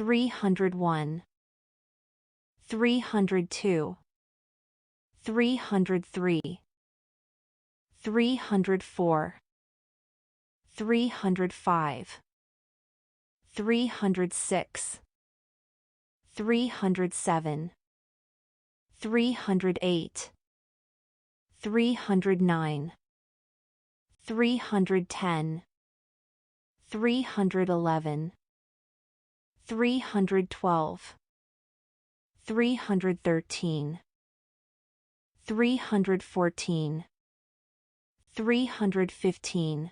301, 302, 303, 304, 305, 306, 307, 308, 309, 310, 311, 312, 313, 314, 315,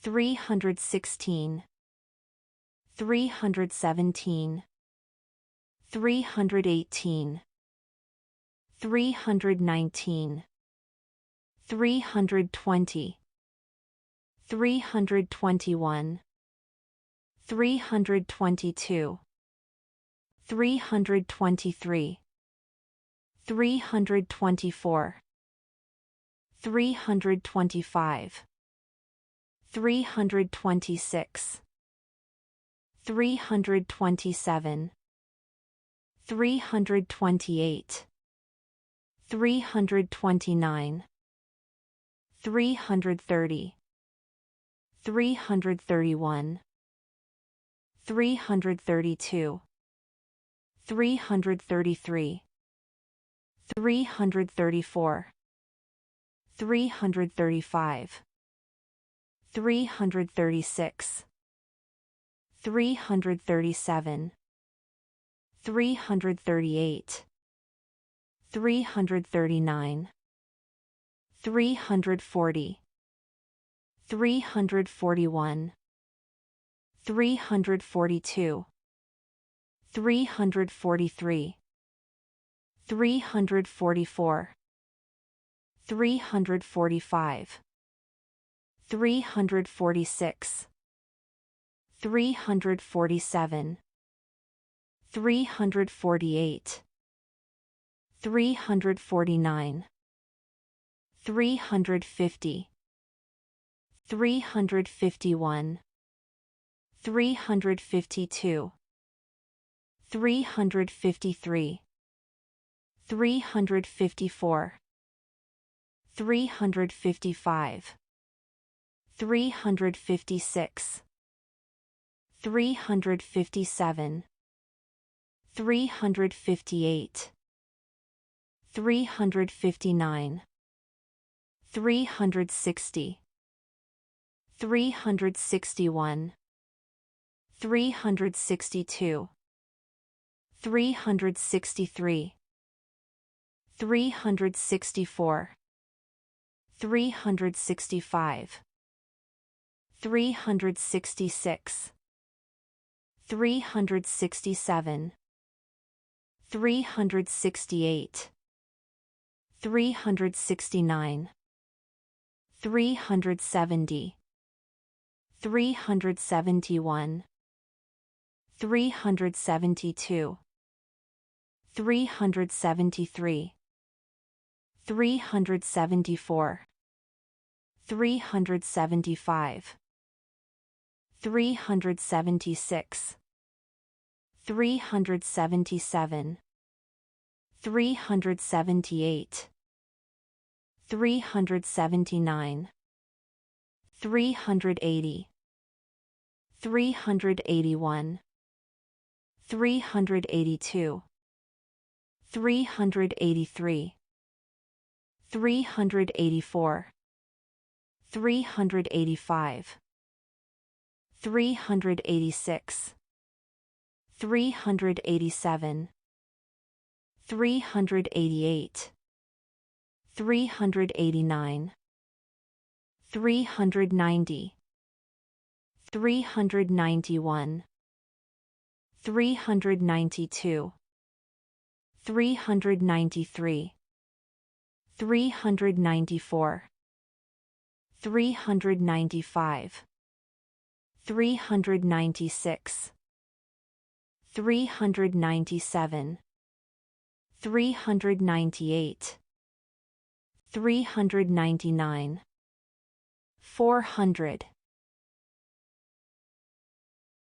316, 317, 318, 319, 320, 321, 322, 323, 324, 325, 326, 327, 328, 329, 330, 331, 332, 333, 334, 335, 336, 337, 338, 339, 340, 341, 342, 343, 344, 345, 346, 347, 348, 349, 350, 351, 352, 353, 354, 355, 356, 357, 358, 359, 360, 361, 362, 363, 364, 365, 366, 367, 368, 369, 370, 371, 372, 373, 374, 375, 376, 377, 378, 379, 380, 381, 382, 383, 384, 385, 386, 387, 388, 389, 390, 391, 392, 393, 394, 395, 396, 397, 398, 399, 400.